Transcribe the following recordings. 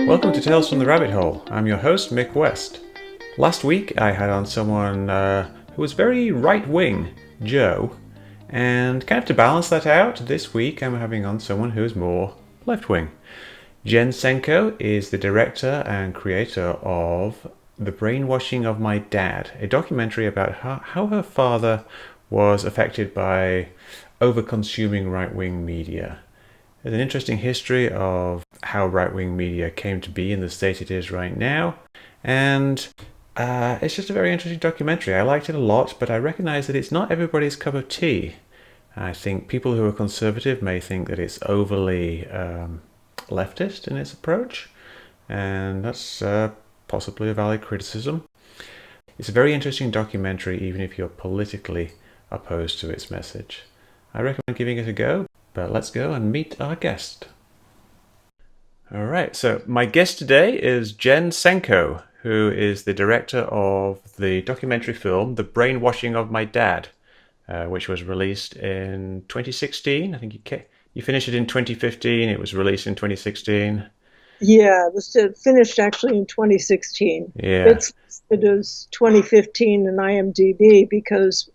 Welcome to Tales from the Rabbit Hole. I'm your host, Mick West. Last week I had on someone who was very right-wing, Joe, and kind of to balance that out, this week I'm having on someone who's more left-wing. Jen Senko is the director and creator of The Brainwashing of My Dad, a documentary about how her father was affected by over-consuming right-wing media. There's an interesting history of how right-wing media came to be in the state it is right now, and it's just a very interesting documentary. I liked it a lot, but I recognize that it's not everybody's cup of tea. I think people who are conservative may think that it's overly leftist in its approach, and that's possibly a valid criticism. It's a very interesting documentary, even if you're politically opposed to its message. I recommend giving it a go. But let's go and meet our guest. All right, so my guest today is Jen Senko, who is the director of the documentary film The Brainwashing of My Dad, which was released in 2016. I think you finished it in 2015. It was released in 2016. Yeah, it was finished actually in 2016. Yeah. It's listed as 2015 in IMDb because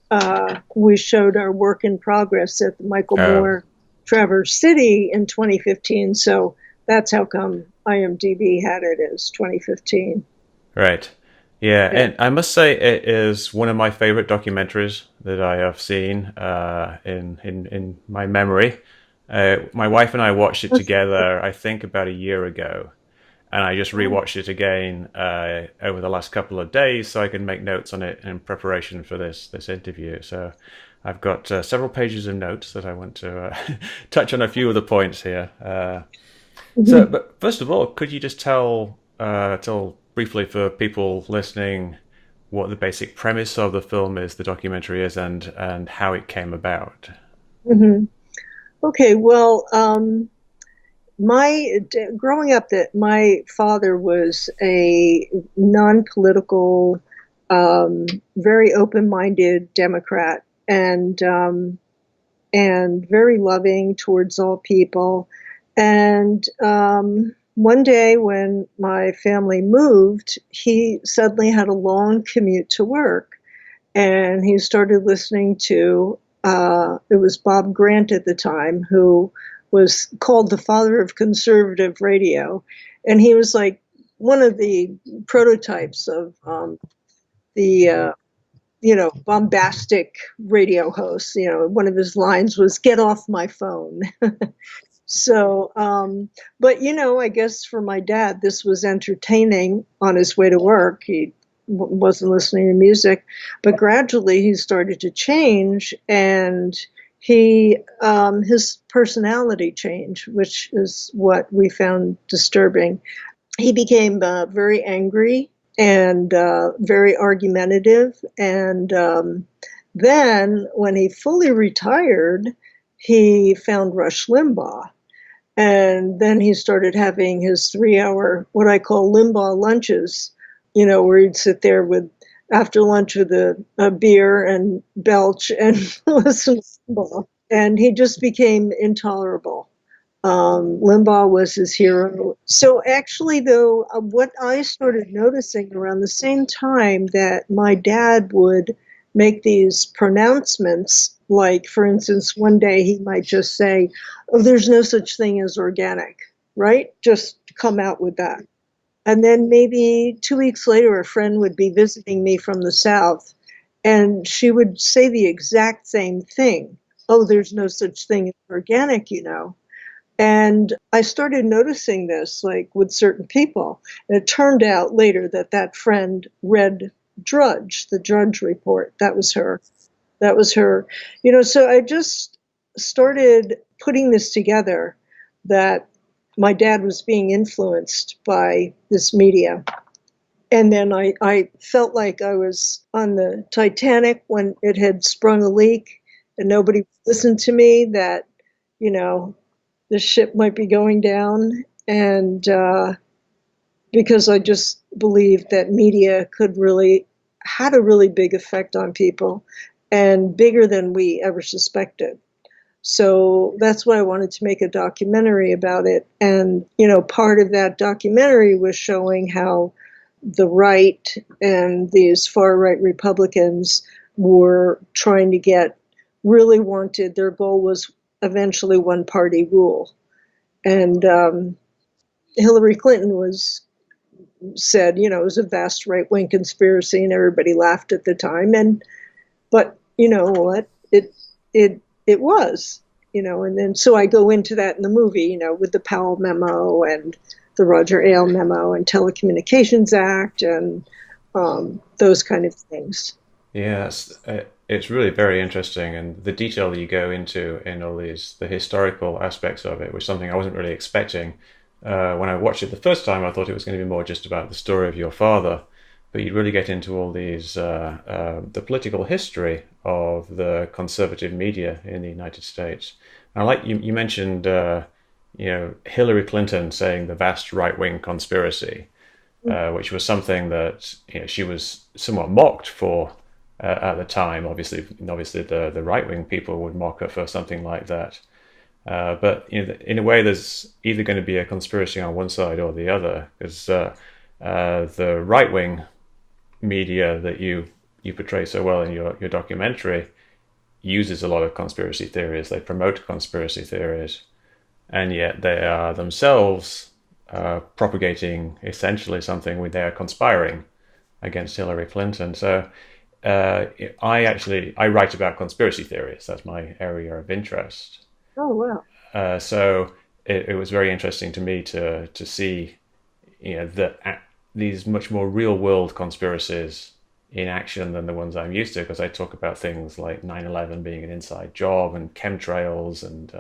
we showed our work in progress at the Michael Moore Traverse City in 2015, so that's how come IMDb had it as 2015. Right. Yeah, and I must say it is one of my favorite documentaries that I have seen in my memory. My wife and I watched it together, I think, about a year ago, and I just rewatched it again over the last couple of days so I can make notes on it in preparation for this interview. So I've got several pages of notes that I want to touch on a few of the points here. So, but first of all, could you just tell briefly for people listening what the basic premise of the film is, the documentary is, and how it came about? Mm-hmm. Okay, well, growing up, that my father was a non-political, very open-minded Democrat, and very loving towards all people. And one day when my family moved, he suddenly had a long commute to work, and he started listening to, it was Bob Grant at the time, who was called the father of conservative radio. And he was like one of the prototypes of the bombastic radio hosts. One of his lines was, "Get off my phone." So, but I guess for my dad, this was entertaining on his way to work. He wasn't listening to music, but gradually he started to change, and his personality changed, which is what we found disturbing. He became very angry and very argumentative, and then when he fully retired, he found Rush Limbaugh. And then he started having his 3-hour, what I call Limbaugh lunches, where he'd sit there after lunch with a beer and belch and listen to Limbaugh. And he just became intolerable. Limbaugh was his hero. So actually, though, what I started noticing around the same time that my dad would make these pronouncements, like, for instance, one day he might just say, "Oh, there's no such thing as organic," right? Just come out with that. And then maybe 2 weeks later, a friend would be visiting me from the South, and she would say the exact same thing. "Oh, there's no such thing as organic, And I started noticing this, like, with certain people. And it turned out later that friend read Drudge, the Drudge Report. That was her. So I just started putting this together, that my dad was being influenced by this media. And then I felt like I was on the Titanic when it had sprung a leak and nobody listened to me, that, the ship might be going down. And because I just believed that media had a really big effect on people, and bigger than we ever suspected. So that's why I wanted to make a documentary about it. And, part of that documentary was showing how the right and these far right Republicans were trying to their goal was eventually one party rule. And Hillary Clinton said, it was a vast right wing conspiracy, and everybody laughed at the time. But you know what? It was, and then so I go into that in the movie, with the Powell memo and the Roger Ailes memo and Telecommunications Act and those kind of things. Yes, it's really very interesting, and the detail that you go into in all the historical aspects of it was something I wasn't really expecting. When I watched it the first time, I thought it was going to be more just about the story of your father, but you really get into all the political history of the conservative media in the United States. And I like you mentioned, Hillary Clinton saying the vast right-wing conspiracy, which was something that she was somewhat mocked for at the time. Obviously, the right-wing people would mock her for something like that. But in a way, there's either going to be a conspiracy on one side or the other, because the right-wing media that you portray so well in your documentary uses a lot of conspiracy theories. They promote conspiracy theories, and yet they are themselves propagating essentially something where they are conspiring against Hillary Clinton. So I write about conspiracy theories. That's my area of interest. Oh, wow. So it was very interesting to me to see, that these much more real world conspiracies in action than the ones I'm used to, because I talk about things like 9/11 being an inside job and chemtrails and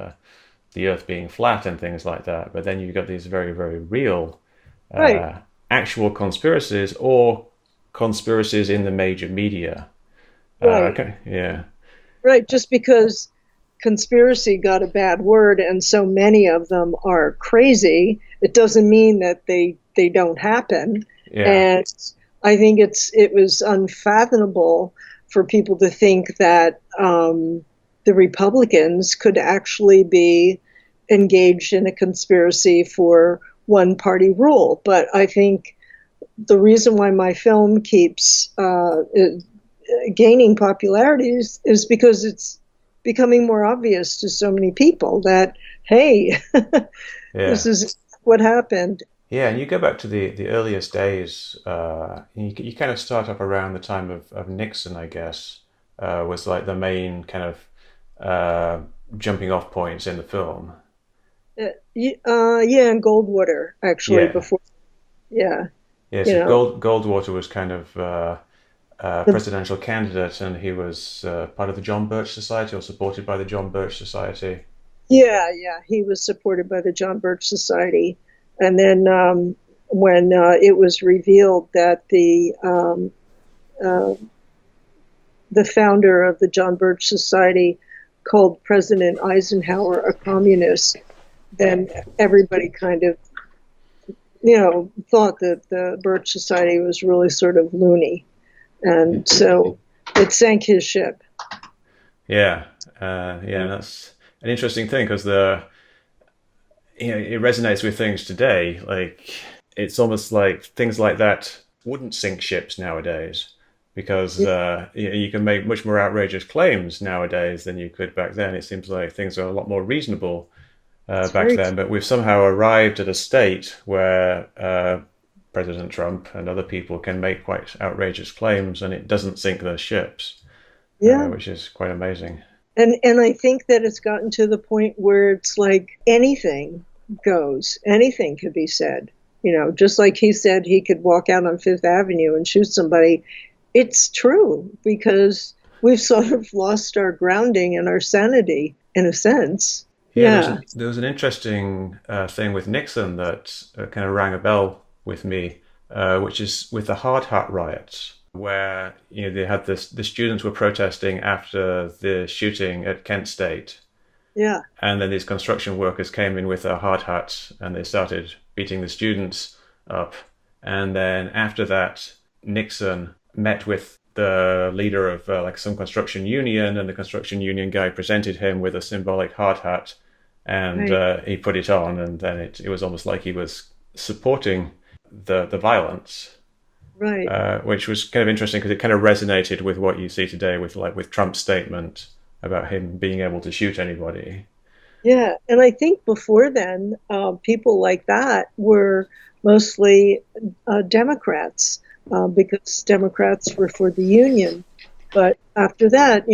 the Earth being flat and things like that. But then you've got these very, very real Right. actual conspiracies or conspiracies in the major media. Right. Okay, yeah. Right. Just because conspiracy got a bad word and so many of them are crazy, it doesn't mean that they don't happen. Yeah. And I think it was unfathomable for people to think that the Republicans could actually be engaged in a conspiracy for one party rule. But I think the reason why my film keeps gaining popularity is because it's becoming more obvious to so many people that, hey, Yeah. this is what happened. Yeah, and you go back to the earliest days. You kind of start up around the time of Nixon, I guess, was like the main kind of jumping off points in the film. Yeah, and Goldwater actually Yeah, before. Yeah, yeah. you So know, Goldwater was kind of the, presidential candidate, and he was part of the John Birch Society or supported by the John Birch Society. yeah, he was supported by the John Birch Society, and then when it was revealed that uh, the founder of the John Birch Society called President Eisenhower a communist, then everybody kind of, thought that the Birch Society was really sort of loony. And so it sank his ship. Yeah, yeah. That's an interesting thing because it resonates with things today. Like it's almost like things like that wouldn't sink ships nowadays because you can make much more outrageous claims nowadays than you could back then. It seems like things are a lot more reasonable It's back very, then, but we've somehow arrived at a state where President Trump and other people can make quite outrageous claims and it doesn't sink their ships, yeah. which is quite amazing. And I think that it's gotten to the point where it's like anything goes, anything could be said. Just like he said he could walk out on Fifth Avenue and shoot somebody. It's true because we've sort of lost our grounding and our sanity in a sense. Yeah, Yeah. there was an interesting thing with Nixon that kind of rang a bell with me, which is with the Hat Riots, where they had the students were protesting after the shooting at Kent State, Yeah. and then these construction workers came in with their hard hats and they started beating the students up, and then after that, Nixon met with the leader of like some construction union, and the construction union guy presented him with a symbolic hard hat, and Right. he put it on, and then it was almost like he was supporting the violence, Right. which was kind of interesting because it kind of resonated with what you see today with Trump's statement about him being able to shoot anybody. Yeah, and I think before then, people like that were mostly Democrats, because Democrats were for the Union. But after that,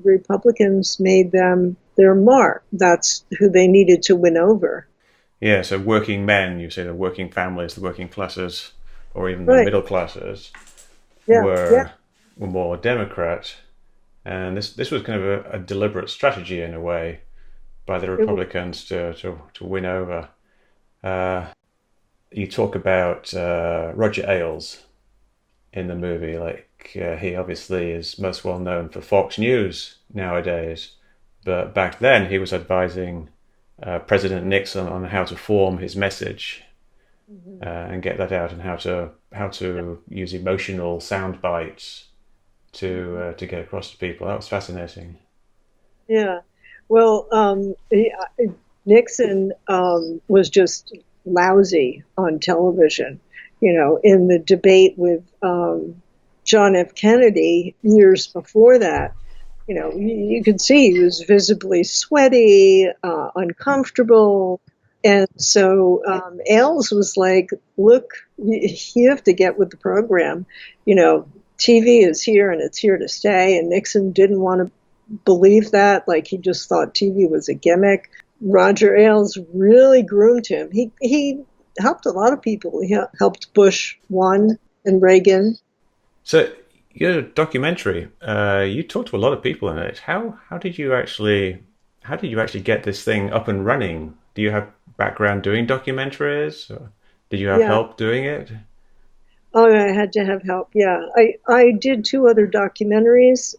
Republicans made them their mark. That's who they needed to win over. Yeah, so working men, you say the working families, the working classes, or even the Right. middle classes Yeah. Yeah. were were more Democrat, and this was kind of a deliberate strategy in a way by the It was, Republicans to win over. Uh, you talk about Roger Ailes in the movie, like he obviously is most well known for Fox News nowadays, but back then he was advising President Nixon on how to form his message mhm. and get that out, and how to use emotional sound bites to get across to people. That was fascinating. Yeah. Well, Nixon was just lousy on television. In the debate with John F. Kennedy years before that, you could see he was visibly sweaty, uncomfortable. And so Ailes was like, look, you have to get with the program. TV is here and it's here to stay. And Nixon didn't want to believe that. Like, he just thought TV was a gimmick. Roger Ailes really groomed him. He helped a lot of people. He helped Bush one and Reagan. So your documentary, you talked to a lot of people in it. How did you actually get this thing up and running? Do you have background doing documentaries, or did you have Yeah. help doing it? Oh, I had to have help. Yeah. I did two other documentaries.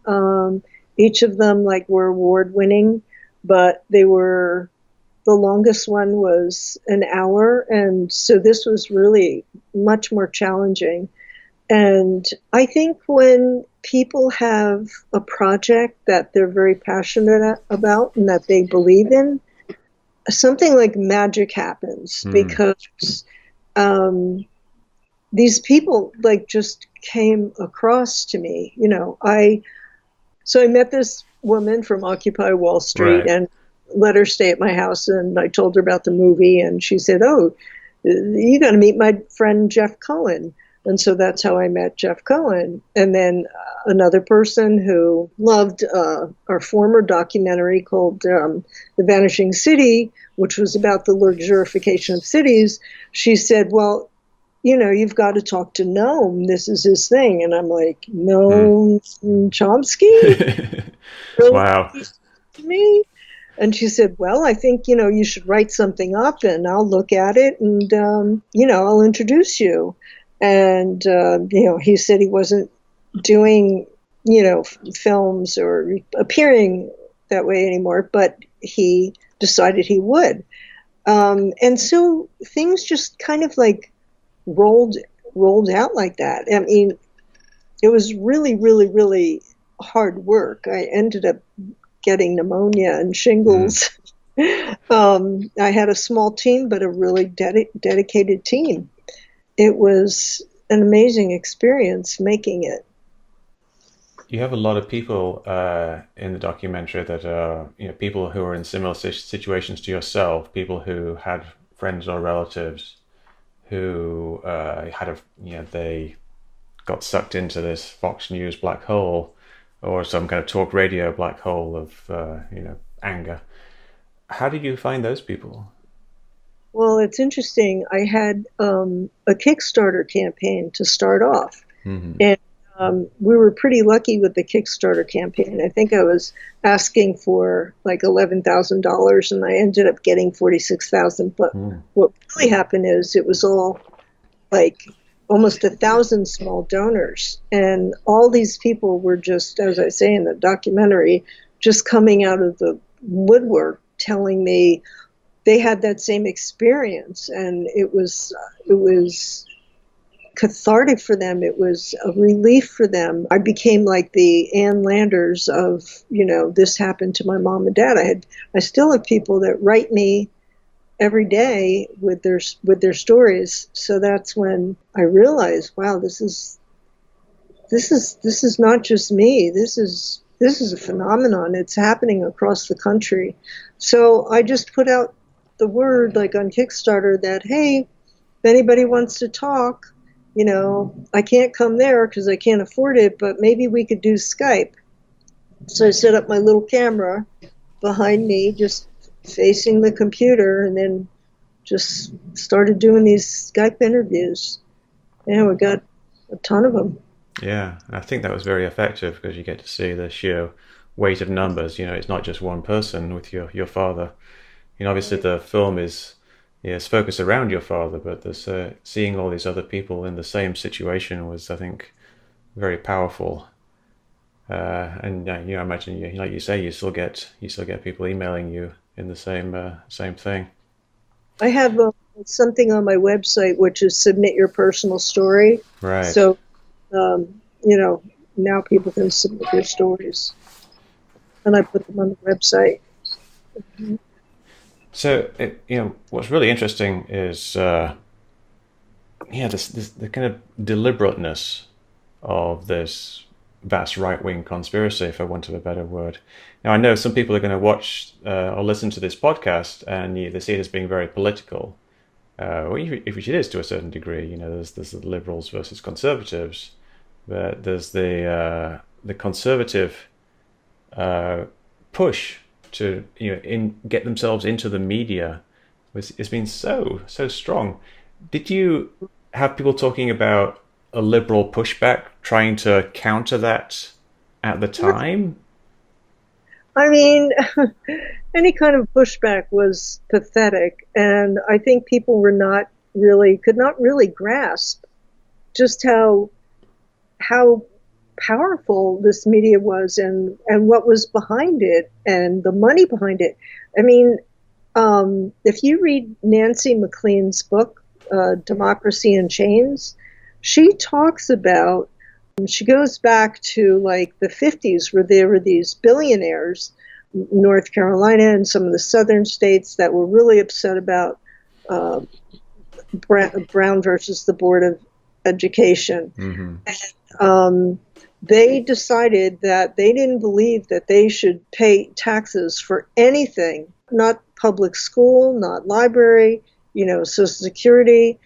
Each of them like were award winning, but the longest one was an hour. And so this was really much more challenging. And I think when people have a project that they're very passionate about and that they believe in, something like magic happens, Hmm. because these people like just came across to me. So I met this woman from Occupy Wall Street Right. and let her stay at my house, and I told her about the movie, and she said, "Oh, you got to meet my friend Jeff Cohen." And so that's how I met Jeff Cohen. And then another person who loved our former documentary called The Vanishing City, which was about the luxurification of cities. She said, "Well, you've got to talk to Noam. This is his thing." And I'm like, Hmm. "Noam Chomsky? Really? Wow. To me?" And she said, "Well, I think, you should write something up and I'll look at it and, I'll introduce you." And, he said he wasn't doing, films or appearing that way anymore, but he decided he would. And so things just kind of like rolled rolled out like that. I mean, it was really, really, really hard work. I ended up getting pneumonia and Hmm. shingles. I had a small team, but a really dedicated team. It was an amazing experience making it. You have a lot of people in the documentary that are, people who are in similar situations to yourself, people who had friends or relatives who they got sucked into this Fox News black hole, or some kind of talk radio black hole of anger. How did you find those people? Well, it's interesting. I had a Kickstarter campaign to start off, Hmm. and we were pretty lucky with the Kickstarter campaign. I think I was asking for like $11,000, and I ended up getting 46,000. But Mm. what really happened is it was all like almost 1,000 small donors, and all these people were just, as I say in the documentary, just coming out of the woodwork, telling me they had that same experience, and it was cathartic for them. It was a relief for them. I became like the Ann Landers of, this happened to my mom and dad. I still have people that write me every day with their stories. So that's when I realized, wow, this is not just me. This is a phenomenon. It's happening across the country. So I just put out the word, like on Kickstarter, that, hey, if anybody wants to talk, I can't come there because I can't afford it, but maybe we could do Skype. So I set up my little camera behind me, just facing the computer, and then just started doing these Skype interviews. And we got a ton of them. Yeah, I think that was very effective because you get to see the sheer weight of numbers. It's not just one person with your father. Obviously the film is focused around your father, but there's seeing all these other people in the same situation was, I think, very powerful. And I imagine, like you say, you still get people emailing you in the same thing. I have something on my website which is submit your personal story. Right. So, now people can submit their stories, and I put them on the website. Mm-hmm. So, what's really interesting is, the kind of deliberateness of this vast right-wing conspiracy, for want of a better word. Now, I know some people are going to watch or listen to this podcast and they see it as being very political, which it is to a certain degree. There's the liberals versus conservatives, but there's the conservative push to get themselves into the media. It's been so strong. Did you have people talking about a liberal pushback trying to counter that at the time? I mean, any kind of pushback was pathetic, and I think people could not really grasp just how powerful this media was, and what was behind it, and the money behind it. I mean, if you read Nancy MacLean's book, Democracy in Chains, she talks about, she goes back to like the 50s where there were these billionaires, North Carolina and some of the southern states, that were really upset about Brown versus the Board of Education. Mm-hmm. And they decided that they didn't believe that they should pay taxes for anything, not public school, not library, Social Security.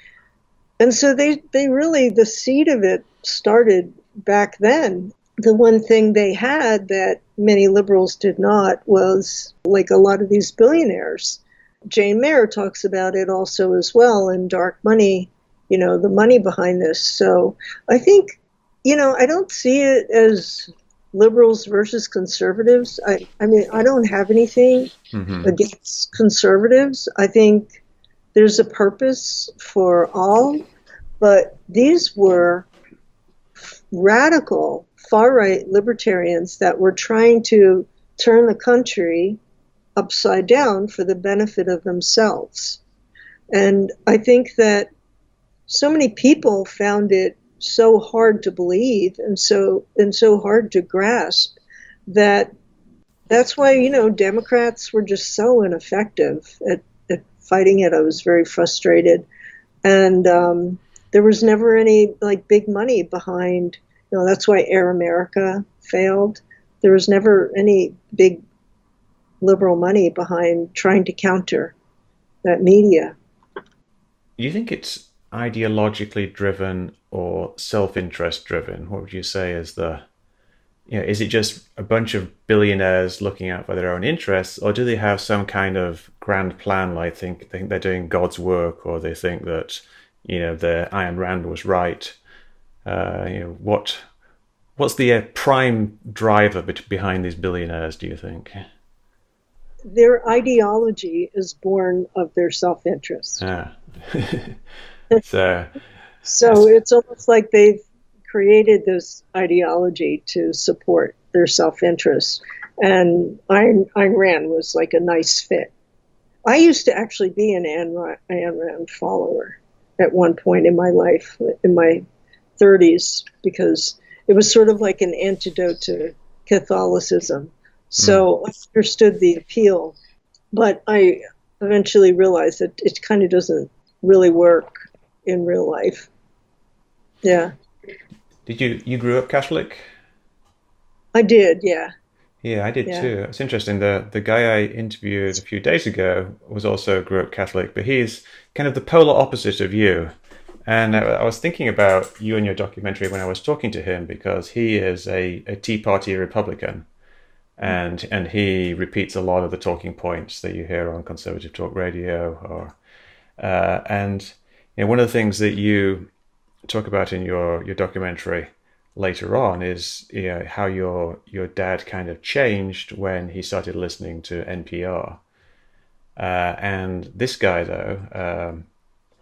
And so they really, the seed of it started back then. The one thing they had that many liberals did not was, like a lot of these billionaires. Jane Mayer talks about it also as well in Dark Money, the money behind this. So I think, I don't see it as liberals versus conservatives. I mean, I don't have anything against conservatives. I think there's a purpose for all, but these were radical far-right libertarians that were trying to turn the country upside down for the benefit of themselves. And I think that so many people found it so hard to believe and so hard to grasp that's why, Democrats were just so ineffective at fighting it. I was very frustrated. And there was never any big money behind, that's why Air America failed. There was never any big liberal money behind trying to counter that media. Do you think it's ideologically driven or self-interest driven? What would you say is is it just a bunch of billionaires looking out for their own interests, or do they have some kind of grand plan, like they think they're doing God's work, or they think that, the Ayn Rand was right? What's the prime driver behind these billionaires, do you think? Their ideology is born of their self-interest. Yeah. So it's almost like they've created this ideology to support their self-interest. And Ayn Rand was like a nice fit. I used to actually be an Ayn Rand follower. at one point in my life, in my 30s, because it was sort of like an antidote to Catholicism. So I understood the appeal, but I eventually realized that it kind of doesn't really work in real life. Yeah. Did you grew up Catholic? I did, yeah. Yeah, I did Yeah. too. It's interesting. The guy I interviewed a few days ago was also grew up Catholic, but he's kind of the polar opposite of you. And I was thinking about you and your documentary when I was talking to him because he is a Tea Party Republican, and he repeats a lot of the talking points that you hear on conservative talk radio. Or and one of the things that you talk about in your documentary later on is how your dad kind of changed when he started listening to NPR. And this guy though,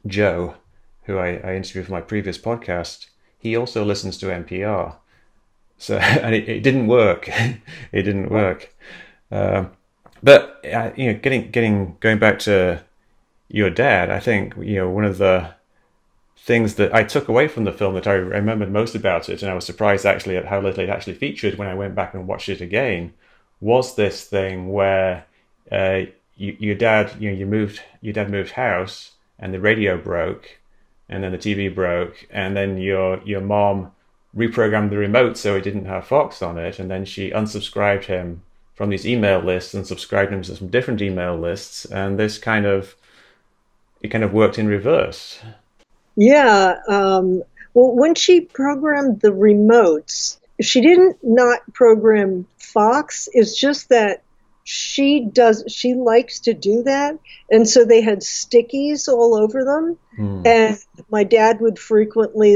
Joe, who I interviewed for my previous podcast, he also listens to NPR. So and it didn't work. It didn't work. But going back to your dad, I think one of the things that I took away from the film that I remembered most about it, and I was surprised actually at how little it actually featured when I went back and watched it again, was this thing where your dad moved house and the radio broke, and then the TV broke, and then your mom reprogrammed the remote so it didn't have Fox on it, and then she unsubscribed him from these email lists and subscribed him to some different email lists, and it kind of worked in reverse. Yeah. Well, when she programmed the remotes, she didn't not program Fox. It's just that she likes to do that. And so they had stickies all over them. And my dad would frequently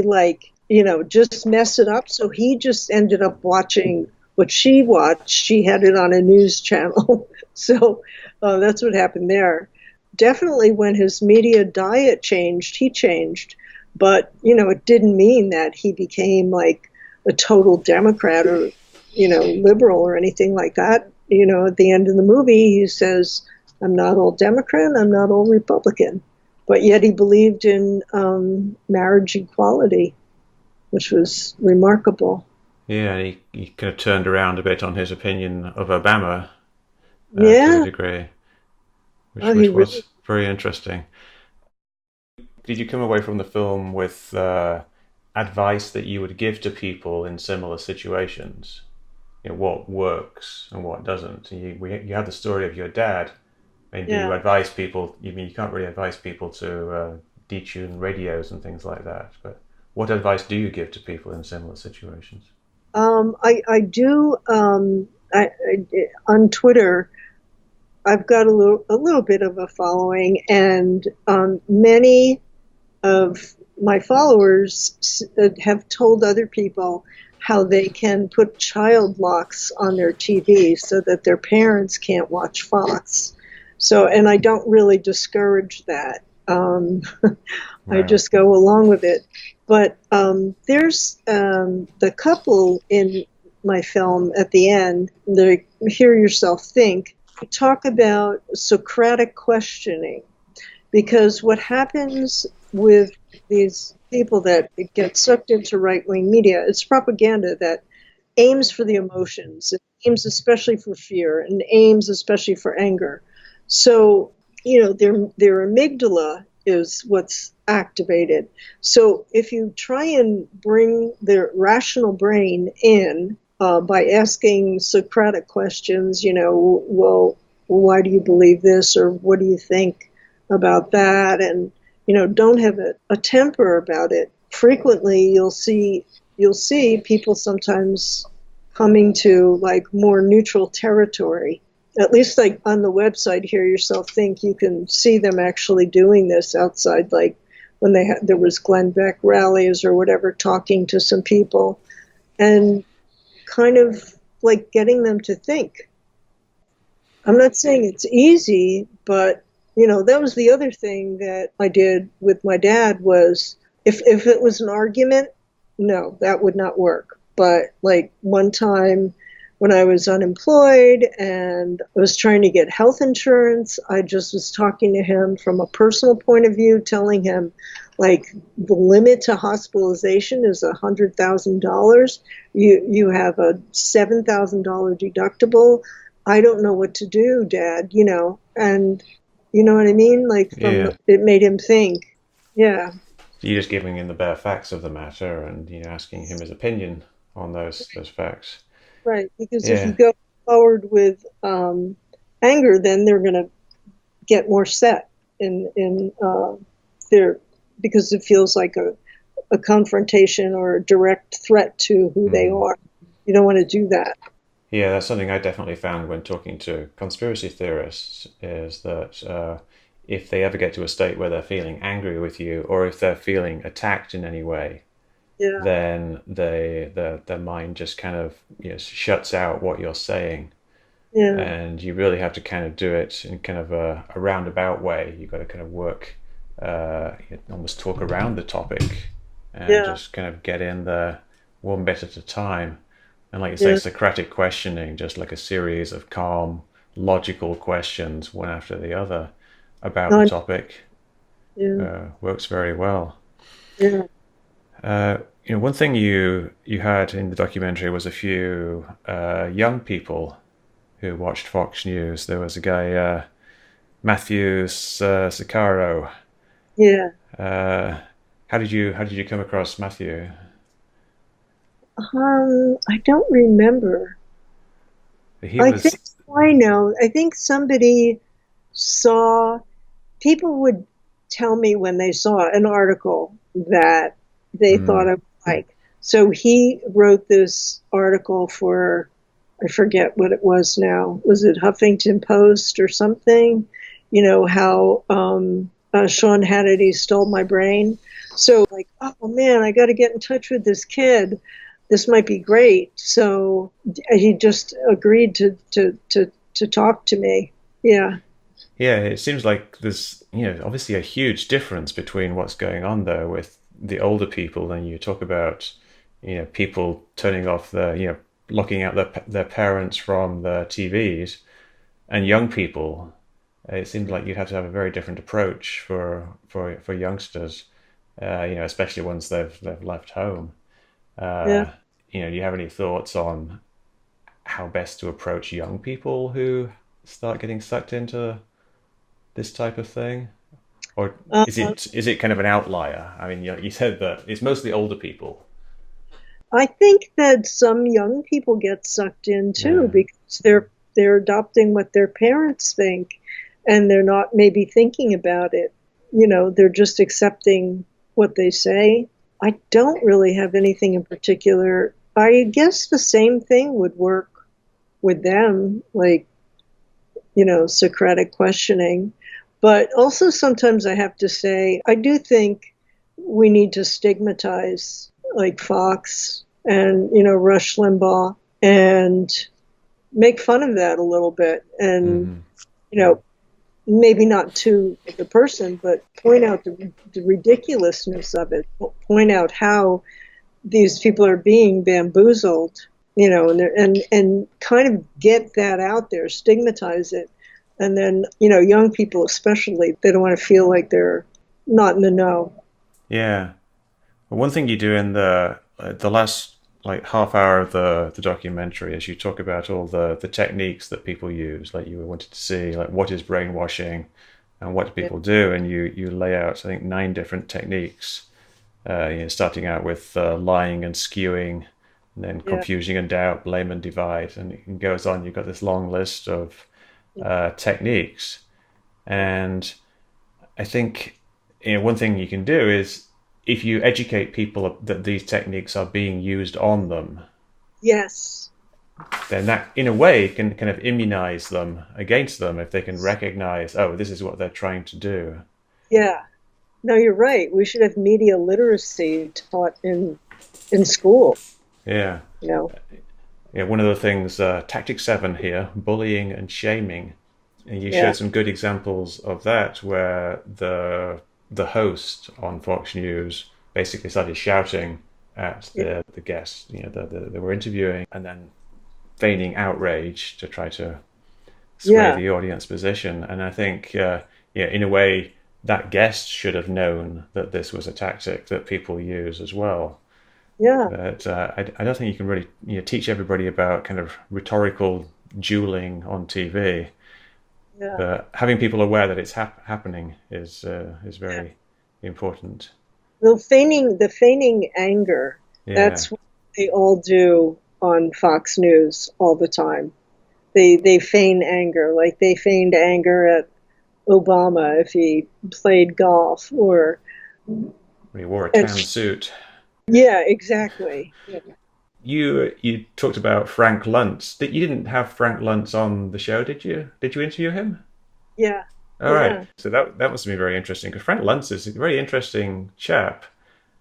just mess it up. So he just ended up watching what she watched. She had it on a news channel. So that's what happened there. Definitely when his media diet changed, he changed. But, it didn't mean that he became like a total Democrat or, liberal or anything like that. At the end of the movie, he says, I'm not all Democrat, I'm not all Republican. But yet he believed in marriage equality, which was remarkable. Yeah, he kind of turned around a bit on his opinion of Obama Yeah. to a degree, which was very interesting. Did you come away from the film with advice that you would give to people in similar situations? What works and what doesn't? You had the story of your dad. And do you advise people? You can't really advise people to detune radios and things like that. But what advice do you give to people in similar situations? I do. On Twitter, I've got a little bit of a following, and many of my followers have told other people how they can put child locks on their TV so that their parents can't watch Fox. So, and I don't really discourage that. I just go along with it. But there's the couple in my film at the end, the Hear Yourself Think, talk about Socratic questioning. Because what happens with these people that get sucked into right-wing media, it's propaganda that aims for the emotions, it aims especially for fear, and aims especially for anger. So, their amygdala is what's activated. So if you try and bring their rational brain in by asking Socratic questions, well, why do you believe this, or what do you think about that, and don't have a temper about it. Frequently, you'll see people sometimes coming to like more neutral territory. At least like on the website, Hear Yourself Think, you can see them actually doing this outside, like when there was Glenn Beck rallies or whatever, talking to some people and kind of like getting them to think. I'm not saying it's easy, but that was the other thing that I did with my dad was if it was an argument, no, that would not work. But like one time when I was unemployed and I was trying to get health insurance, I just was talking to him from a personal point of view, telling him Like the limit to hospitalization is $100,000. You have a $7,000 deductible. I don't know what to do, Dad. And you know what I mean? Like Yeah. it made him think. Yeah, So you're just giving him the bare facts of the matter, and asking him his opinion on those facts. right. Because if you Yeah. go forward with anger, then they're going to get more set in their because it feels like a confrontation or a direct threat to who they Mm. are. You don't want to do that. Yeah, that's something I definitely found when talking to conspiracy theorists is that if they ever get to a state where they're feeling angry with you, or if they're feeling attacked in any way, Yeah, then their mind just kind of shuts out what you're saying, yeah, and you really have to kind of do it in kind of a roundabout way. You've got to kind of work, almost talk around the topic, and yeah, just kind of get in there one bit at a time. And like you say, yeah. Socratic questioning, just like a series of calm, logical questions, one after the other, about the No, topic, yeah, works very well. yeah. Uh, one thing you had in the documentary was a few young people who watched Fox News. There was a guy, Matthew Sicaro. Yeah. Uh, how did you come across Matthew? I don't remember. He I think was. I know. I think somebody saw people would tell me when they saw an article that they thought Mm, I would like. So he wrote this article for, I forget what it was now. Was it Huffington Post or something? How Sean Hannity stole my brain. So, like, oh man, I got to get in touch with this kid. This might be great. So he just agreed to talk to me. Yeah. yeah, it seems like there's obviously a huge difference between what's going on there with the older people, and you talk about people turning off the locking out their parents from the TVs, and young people. It seems like you'd have to have a very different approach for youngsters, especially once they've left home. Yeah. Uh, do you have any thoughts on how best to approach young people who start getting sucked into this type of thing? Or is Uh, it kind of an outlier? I mean, you said that it's mostly older people. I think that some young people get sucked in too Yeah. because they're adopting what their parents think and they're not maybe thinking about it. They're just accepting what they say. I don't really have anything in particular. I guess the same thing would work with them, like, Socratic questioning. But also sometimes I have to say, I do think we need to stigmatize like Fox and, Rush Limbaugh and make fun of that a little bit. And, Hmm. you know, maybe not to the person, but point out the ridiculousness of it, point out how these people are being bamboozled, and kind of get that out there, stigmatize it. And then, young people especially, they don't want to feel like they're not in the know. Yeah. Well, one thing you do in the last like half hour of the documentary is you talk about all the techniques that people use. Like you wanted to see like what is brainwashing and what do Yeah, people do, and you lay out I think 9 different techniques. Starting out with lying and skewing, and then yeah, confusion and doubt, blame and divide, and it goes on. You've got this long list of yeah, techniques, and I think one thing you can do is if you educate people that these techniques are being used on them, yes, then that in a way can kind of immunize them against them if they can recognize, oh, this is what they're trying to do. yeah. No, you're right. We should have media literacy taught in school. Yeah. You know, Yeah, one of the things, Tactic 7 here, bullying and shaming. And you yeah, showed some good examples of that where the host on Fox News basically started shouting at yeah, the guests, that they were interviewing, and then feigning outrage to try to sway yeah, the audience position. And I think, yeah, in a way, that guest should have known that this was a tactic that people use as well. Yeah, But I don't think you can really teach everybody about kind of rhetorical dueling on TV. yeah, But having people aware that it's happening is yeah. very important. The feigning anger, Yeah, that's what they all do on Fox News all the time. They feign anger, like they feigned anger at Obama if he played golf, or he wore a and tan suit. yeah, exactly. Yeah, You talked about Frank Luntz. You didn't have Frank Luntz on the show, did you? Did you interview him? yeah, All right. yeah. So that must have been very interesting because Frank Luntz is a very interesting chap.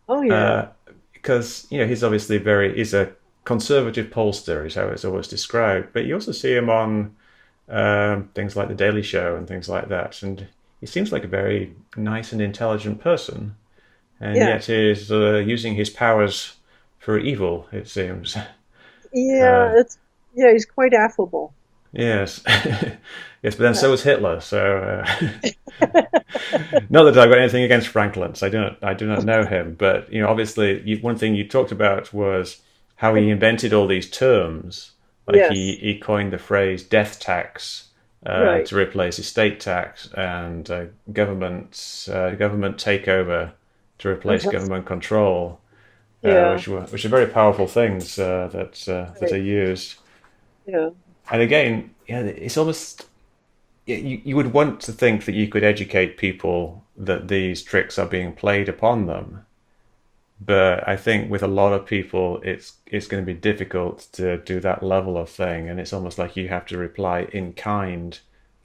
Oh yeah, Uh, because he's obviously he's a conservative pollster, is how it's always described. But you also see him on things like The Daily Show and things like that, and he seems like a very nice and intelligent person, and yeah, yet is using his powers for evil. It seems. yeah. Uh, Yeah. He's quite affable. yes, yes, but then Yeah, so was Hitler. So not that I've got anything against Franklin. So I do not know him, but obviously, one thing you talked about was how he invented all these terms. Like yes, he coined the phrase "death tax" right. to replace estate tax, and government takeover to replace Uh-huh. government control, Yeah, which are very powerful things that are right. used. Yeah, And again, it's almost you would want to think that you could educate people that these tricks are being played upon them. But I think with a lot of people, it's going to be difficult to do that level of thing, and it's almost like you have to reply in kind.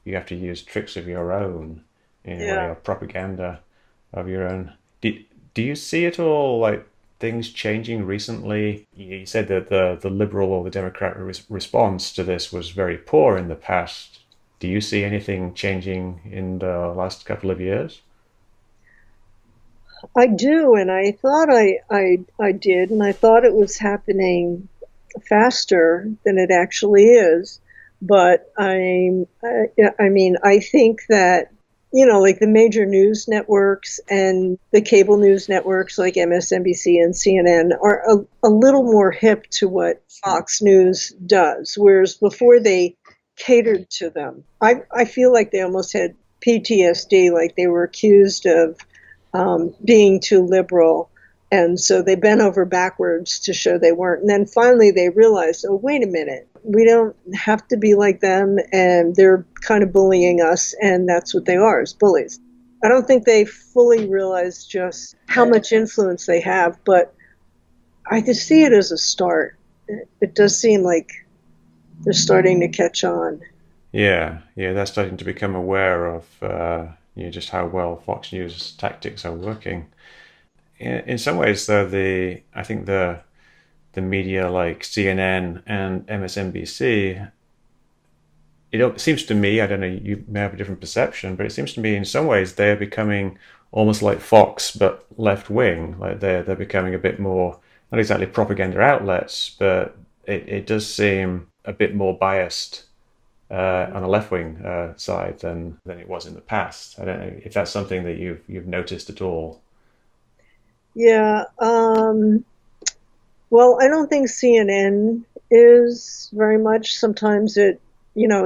You have to use tricks of your own, in a way, yeah. or propaganda of your own. Do you see it all like things changing recently? You said that the liberal or the Democrat response to this was very poor in the past. Do you see anything changing in the last couple of years? I do, and I thought I did, and I thought it was happening faster than it actually is. But I mean, I think that, like the major news networks and the cable news networks like MSNBC and CNN are a little more hip to what Fox News does, whereas before they catered to them. I feel like they almost had PTSD, like they were accused of being too liberal. And so they bent over backwards to show they weren't. And then finally they realized, oh, wait a minute, we don't have to be like them. And they're kind of bullying us. And that's what they are, is bullies. I don't think they fully realize just how much influence they have, but I just see it as a start. It does seem like they're starting to catch on. Yeah, yeah, they're starting to become aware of just how well Fox News tactics are working. In some ways, though, the I think the media like CNN and MSNBC, it seems to me, I don't know, you may have a different perception, but it seems to me in some ways they're becoming almost like Fox but left wing. Like they're becoming a bit more not exactly propaganda outlets, but it does seem a bit more biased on a left wing side than it was in the past. I don't know if that's something that you've noticed at all. Yeah. Well, I don't think CNN is very much. Sometimes it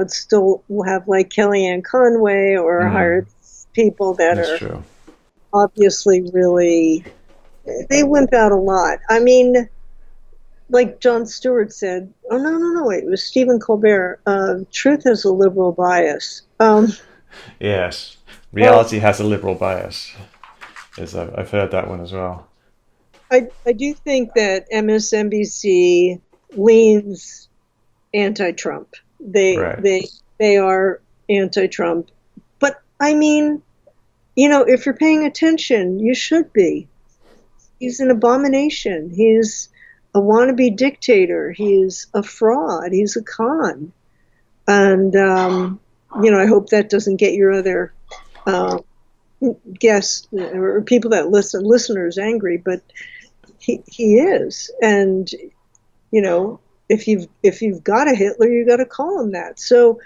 still will have like Kellyanne Conway or Mm, hired people that that's are true. obviously really, they wimp out a lot. I mean, like Jon Stewart said, oh, no, no, no, wait, it was Stephen Colbert, truth has a liberal bias. Yes, Well, reality has a liberal bias. Yes, I've heard that one as well. I do think that MSNBC leans anti-Trump. They Right. they they are anti-Trump. But I mean, if you're paying attention, you should be. He's an abomination. He's a wannabe dictator. He's a fraud. He's a con. And I hope that doesn't get your other uh, guests or people that listeners angry. But he is, and you know, if you've got a Hitler, you got to call him that. So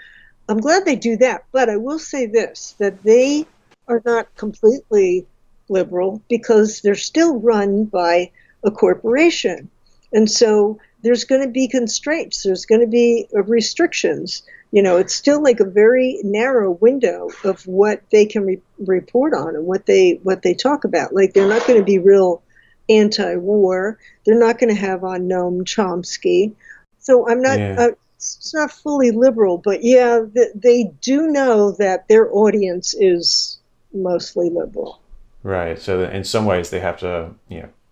I'm glad they do that. But I will say this: that they are not completely liberal because they're still run by a corporation. And so there's going to be constraints, there's going to be restrictions. It's still like a very narrow window of what they can report on and what they talk about. Like they're not going to be real anti-war. They're not going to have on Noam Chomsky. So I'm not. Yeah. It's not fully liberal, but yeah, they do know that their audience is mostly liberal. Right. So in some ways they have to,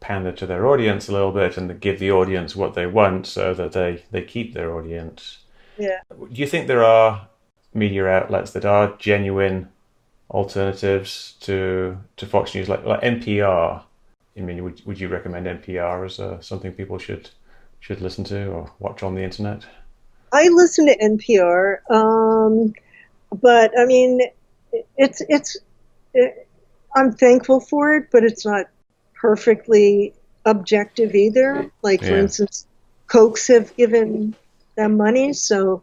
pander to their audience a little bit and give the audience what they want so that they keep their audience. Yeah. Do you think there are media outlets that are genuine alternatives to Fox News, like NPR? I mean, would you recommend NPR as something people should listen to or watch on the internet? I listen to NPR, but I mean, it, I'm thankful for it, but it's not perfectly objective either. Like, for Yeah. instance, Kochs have given them money, so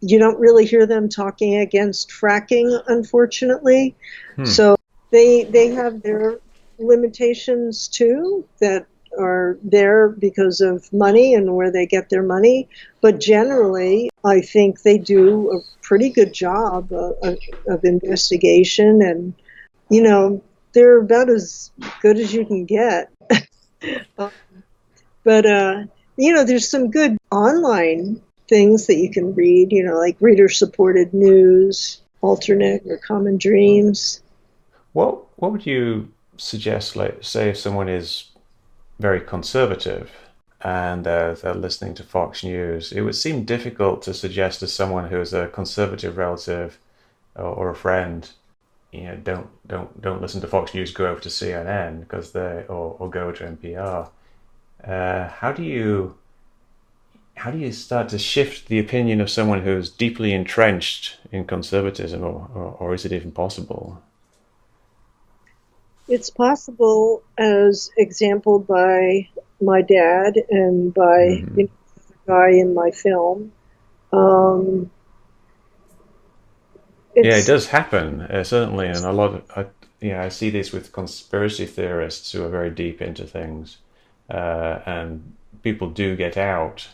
you don't really hear them talking against fracking, unfortunately. Hmm. So they have their limitations too that are there because of money and where they get their money. But generally, I think they do a pretty good job of investigation, and they're about as good as you can get. Uh, but there's some good online things that you can read, like reader-supported news, alternate or common dreams. What would you suggest, like, say if someone is very conservative and they're listening to Fox News, it would seem difficult to suggest to someone who is a conservative relative or a friend, don't listen to Fox News, go over to CNN because or go to NPR. How do you start to shift the opinion of someone who's deeply entrenched in conservatism, or is it even possible? It's possible, as exampled by my dad and by Hmm. the guy in my film. Um, Yeah, it it's does happen, certainly, and a lot of I see this with conspiracy theorists who are very deep into things, and people do get out,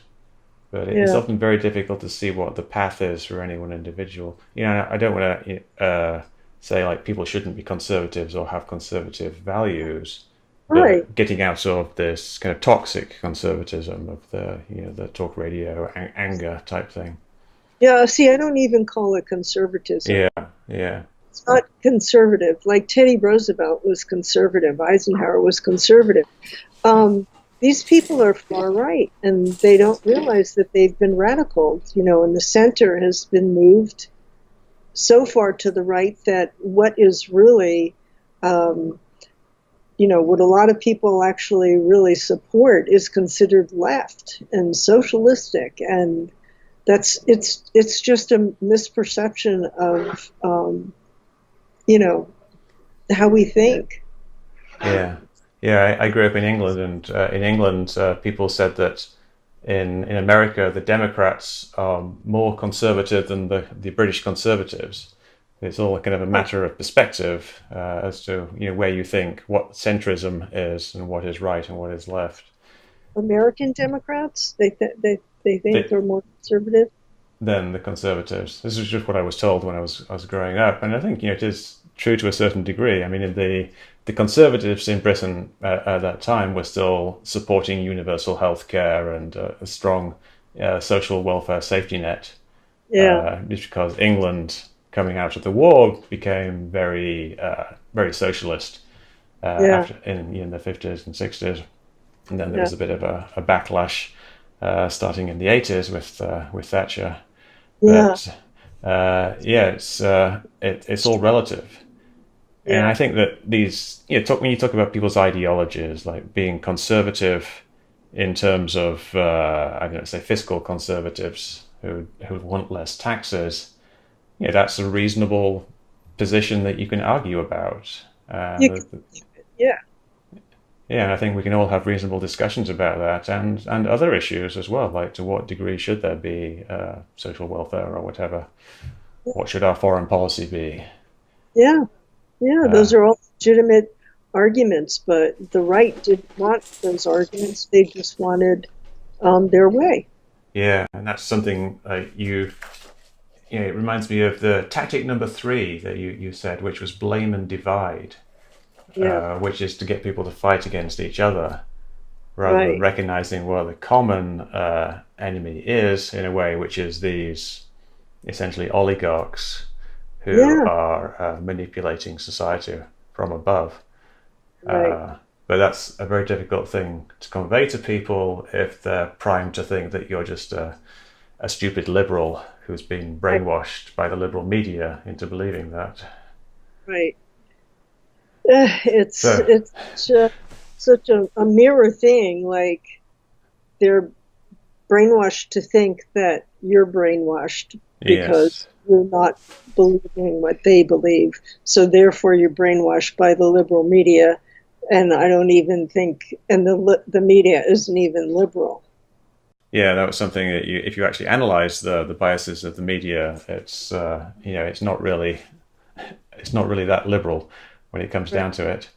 but it's Yeah, often very difficult to see what the path is for any one individual. I don't want to say like people shouldn't be conservatives or have conservative values, right. but getting out of this kind of toxic conservatism of the talk radio anger type thing. Yeah, see, I don't even call it conservatism. Yeah, yeah, It's not conservative. Like Teddy Roosevelt was conservative, Eisenhower was conservative. Um, these people are far right, and they don't realize that they've been radicalized, and the center has been moved so far to the right that what is really, um, what a lot of people actually really support is considered left and socialistic, and it's just a misperception of you know how we think. yeah, yeah. I grew up in England, and in England, people said that in America, the Democrats are more conservative than the British Conservatives. It's all kind of a matter of perspective as to where you think what centrism is and what is right and what is left. American Democrats, they think They, they're more conservative. than the Conservatives. This is just what I was told when I was growing up, and I think it is true to a certain degree. I mean, the Conservatives in Britain at that time were still supporting universal health care and a strong social welfare safety net, Yeah, just because England coming out of the war became very socialist yeah, after in the 50s and 60s, and then there yeah, was a bit of a backlash starting in the 80s with Thatcher. yeah, But yeah, it's all relative, and yeah, I think that these when you talk about people's ideologies, like being conservative in terms of I don't know, say fiscal conservatives who want less taxes. That's a reasonable position that you can argue about. you, yeah, Yeah, and I think we can all have reasonable discussions about that and other issues as well, like to what degree should there be social welfare or whatever? What should our foreign policy be? yeah. Yeah, those are all legitimate arguments, but the right didn't want those arguments. They just wanted their way. Yeah, and that's something it reminds me of the tactic number 3 that you said, which was blame and divide, Yeah, which is to get people to fight against each other rather than right. recognizing what the common enemy is, in a way, which is these essentially oligarchs who Yeah, are manipulating society from above. right. But that's a very difficult thing to convey to people if they're primed to think that you're just a stupid liberal who's been Right. brainwashed by the liberal media into believing that. Right. It's So, it's such a mirror thing. Like they're brainwashed to think that you're brainwashed yes. because you're not believing what they believe. So therefore, you're brainwashed by the liberal media, and I don't even think, and the media isn't even liberal. Yeah, that was something that if you actually analyze the biases of the media, it's not really that liberal when it comes Right. down to it.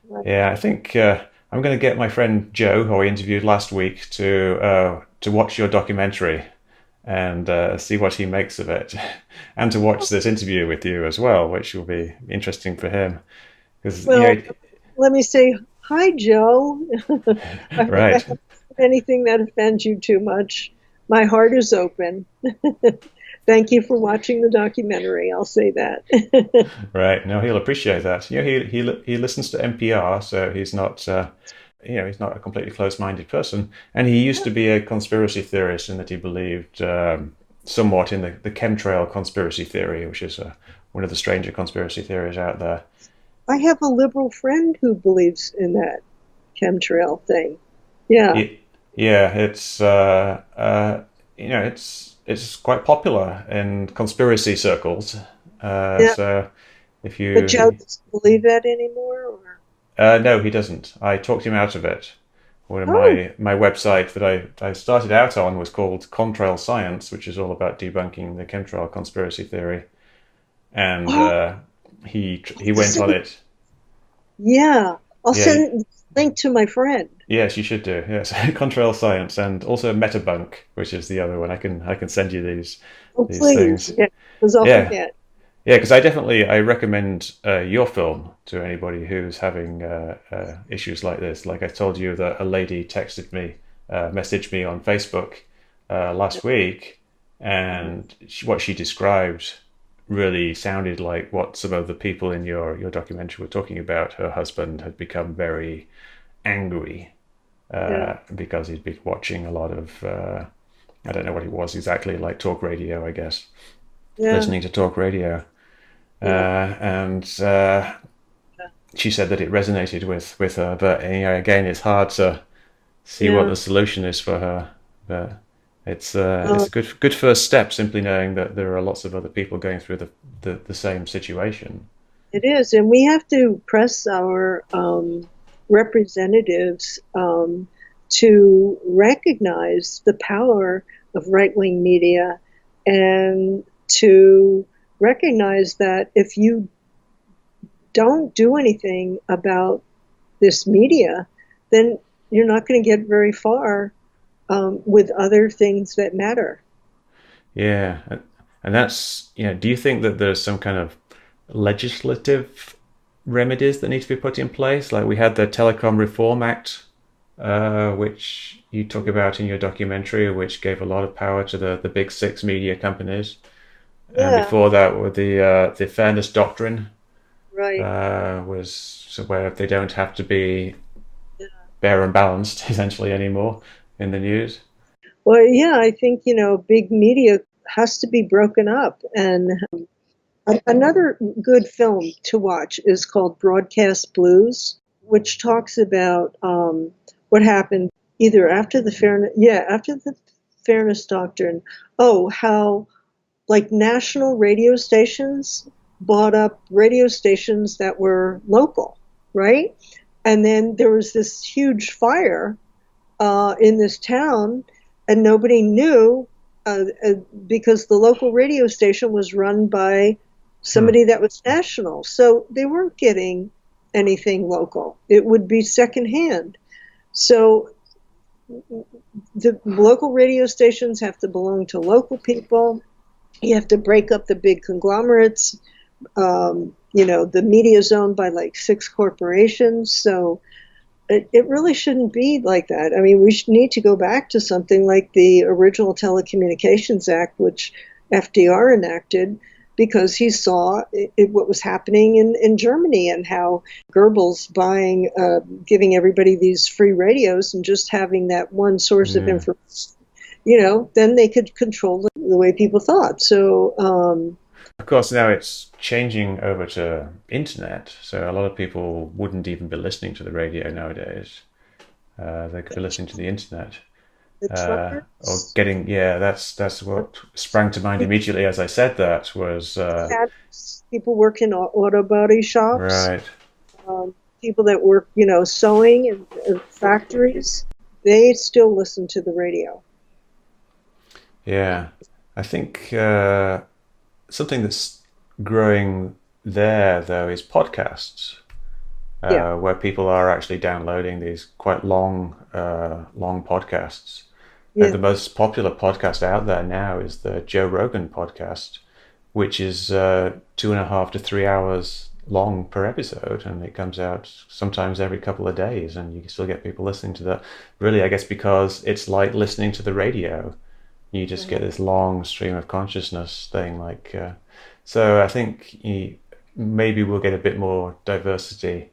Right. Yeah, I think I'm going to get my friend Joe, who I interviewed last week, to watch your documentary and see what he makes of it, and to watch this interview with you as well, which will be interesting for him. Because Well, let me say hi, Joe. I hope I right, haven't said anything that offends you too much. My heart is open. Thank you for watching the documentary. I'll say that. right. No, he'll appreciate that. He listens to NPR, so he's not a completely closed-minded person, and he used to be a conspiracy theorist in that he believed somewhat in the chemtrail conspiracy theory, which is one of the stranger conspiracy theories out there. I have a liberal friend who believes in that chemtrail thing. Yeah, It, yeah, it's quite popular in conspiracy circles. yeah. So if But Joe you doesn't believe that anymore, or no, he doesn't. I talked him out of it. One of oh, my website that I started out on was called Contrail Science, which is all about debunking the chemtrail conspiracy theory. And oh, he went on send, it. yeah. I'll Yeah, send the link to my friend. yes, you should do. Yes, Contrail Science, and also Metabunk, which is the other one. I can send you Oh, these please, things. yeah, because I'll Yeah, forget. yeah, because I recommend your film to anybody who's having issues like this. Like I told you that a lady messaged me on Facebook last week, and what she described really sounded like what some of the people in your documentary were talking about. Her husband had become very angry Yeah, because he'd been watching a lot of I don't know what it was exactly, like talk radio, I guess, yeah, listening to talk radio. yeah, And she said that it resonated with her, but again, it's hard to see what yeah. the solution is for her. But it's Uh, a good first step, simply knowing that there are lots of other people going through the same situation. it is, and we have to press our representatives to recognize the power of right wing media and to recognize that if you don't do anything about this media, then you're not going to get very far with other things that matter. Yeah, and that's do you think that there's some kind of legislative remedies that need to be put in place? Like we had the Telecom Reform Act, which you talk about in your documentary, which gave a lot of power to the big six media companies. And Yeah, before that, were the Fairness Doctrine, right. was where they don't have to be Yeah. fair and balanced essentially anymore in the news. Well, yeah, I think, big media has to be broken up. And another good film to watch is called Broadcast Blues, which talks about what happened either after the Fairness Doctrine. Oh, how like national radio stations bought up radio stations that were local, right? And then there was this huge fire in this town, and nobody knew because the local radio station was run by somebody that was national. So they weren't getting anything local. It would be secondhand. So the local radio stations have to belong to local people. You have to break up the big conglomerates. The media is owned by like 6 corporations. So it really shouldn't be like that. I mean, we need to go back to something like the original Telecommunications Act, which FDR enacted, because he saw what was happening in Germany and how Goebbels giving everybody these free radios and just having that one source of information, then they could control the way people thought. So, of course, now it's changing over to internet, so a lot of people wouldn't even be listening to the radio nowadays. They could be listening to the internet. Or getting, that's what sprang to mind immediately as I said that was... people work in auto body shops. Right. People that work, sewing in factories, they still listen to the radio. Yeah. I think something that's growing there, though, is podcasts, where people are actually downloading these quite long podcasts. Yeah. The most popular podcast out there now is the Joe Rogan podcast, which is 2.5 to 3 hours long per episode, and it comes out sometimes every couple of days, and you can still get people listening to that. Really, I guess because it's like listening to the radio. You just get this long stream of consciousness thing. So I think maybe we'll get a bit more diversity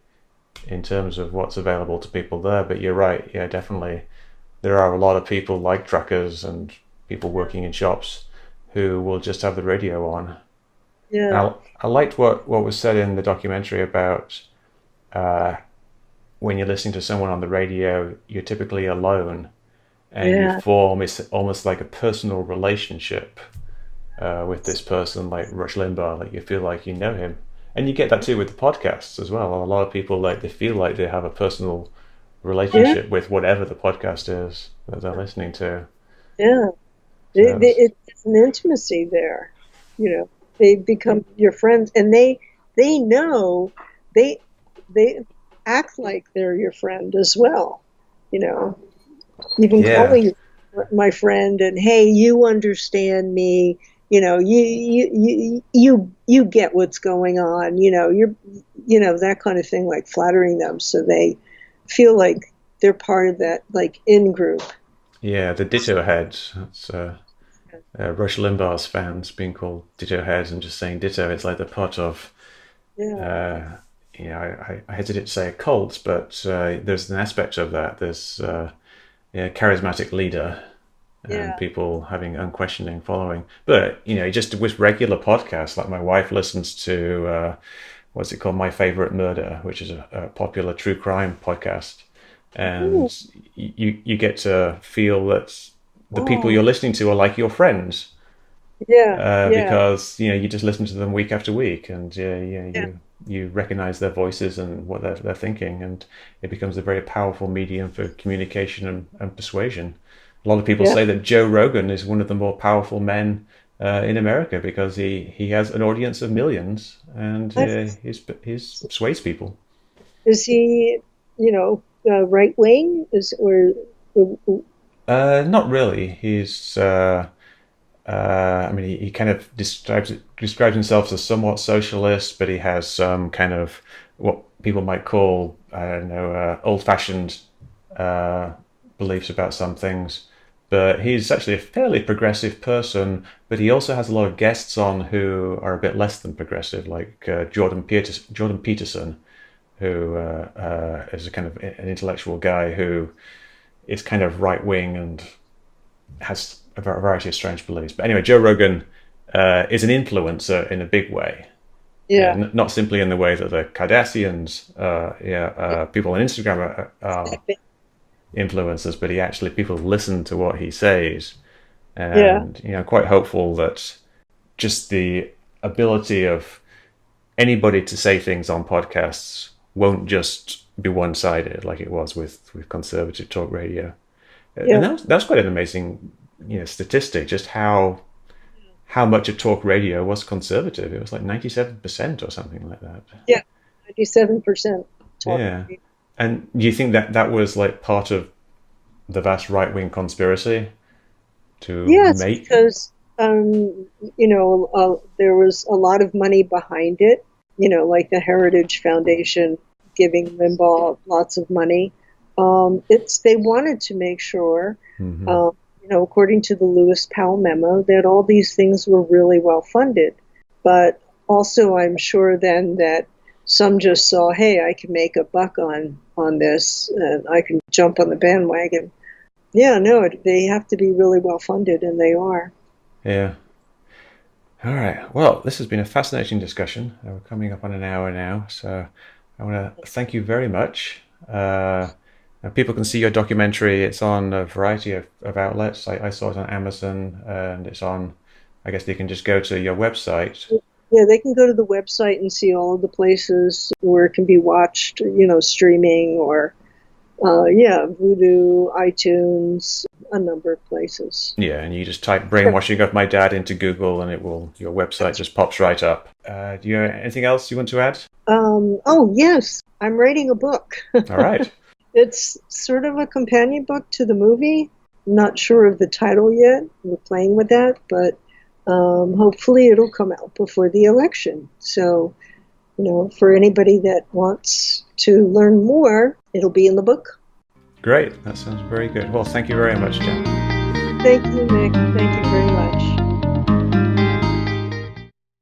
in terms of what's available to people there. But you're right. Yeah, definitely. There are a lot of people like truckers and people working in shops who will just have the radio on. Yeah. I liked what was said in the documentary about when you're listening to someone on the radio, you're typically alone. And you form almost like a personal relationship with this person, like Rush Limbaugh. Like you feel like you know him, and you get that too with the podcasts as well. A lot of people they feel like they have a personal relationship with whatever the podcast is that they're listening to. Yeah, so it's an intimacy there. They become your friends, and they know they act like they're your friend as well. Even calling you my friend, and hey, you understand me. You get what's going on. You're that kind of thing, like flattering them, so they feel like they're part of that, like in group. Yeah, the ditto heads. That's Rush Limbaugh's fans being called ditto heads and just saying ditto. It's like the part of. I hesitate to say a cult, but there's an aspect of that. There's charismatic leader and people having unquestioning following. But, just with regular podcasts, like my wife listens to, what's it called? My Favorite Murder, which is a popular true crime podcast. And you get to feel that the people you're listening to are like your friends. Because, you just listen to them week after week and you recognize their voices and what they're thinking, and it becomes a very powerful medium for communication and persuasion. A lot of people say that Joe Rogan is one of the more powerful men in America because he has an audience of millions and he persuades people. Is he, right wing? Not really. He's. He kind of describes himself as somewhat socialist, but he has some kind of what people might call, old-fashioned beliefs about some things. But he's actually a fairly progressive person, but he also has a lot of guests on who are a bit less than progressive, like Jordan Peterson, who is a kind of an intellectual guy who is kind of right-wing and has a variety of strange beliefs. But anyway, Joe Rogan is an influencer in a big way. Not simply in the way that the Kardashians, people on Instagram are influencers, but people listen to what he says. And, quite hopeful that just the ability of anybody to say things on podcasts won't just be one-sided like it was with conservative talk radio. And that's quite an amazing statistic, just how how much of talk radio was conservative. It was like 97% or something like that. Yeah, 97% talk Yeah. radio. And do you think that that was like part of the vast right-wing conspiracy to Yes, make? because there was a lot of money behind it. Like the Heritage Foundation giving Limbaugh lots of money. They wanted to make sure, Hmm. according to the Lewis Powell memo, that all these things were really well funded. But also, I'm sure then that some just saw, hey, I can make a buck on this, and I can jump on the bandwagon. Yeah, no, they have to be really well funded, and they are. Yeah. All right. Well, this has been a fascinating discussion. We're coming up on an hour now, so I want to thank you very much. And people can see your documentary. It's on a variety of outlets. I saw it on Amazon, and it's on. I guess they can just go to your website. Yeah, they can go to the website and see all of the places where it can be watched, streaming or, Vudu, iTunes, a number of places. Yeah, and you just type "brainwashing of my dad" into Google, and it will. Your website just pops right up. Do you have anything else you want to add? Oh, yes, I'm writing a book. All right. It's sort of a companion book to the movie. I'm not sure of the title yet. We're playing with that, but hopefully it'll come out before the election. So, for anybody that wants to learn more, it'll be in the book. Great. That sounds very good. Well, thank you very much, Jen. Thank you, Nick. Thank you very much.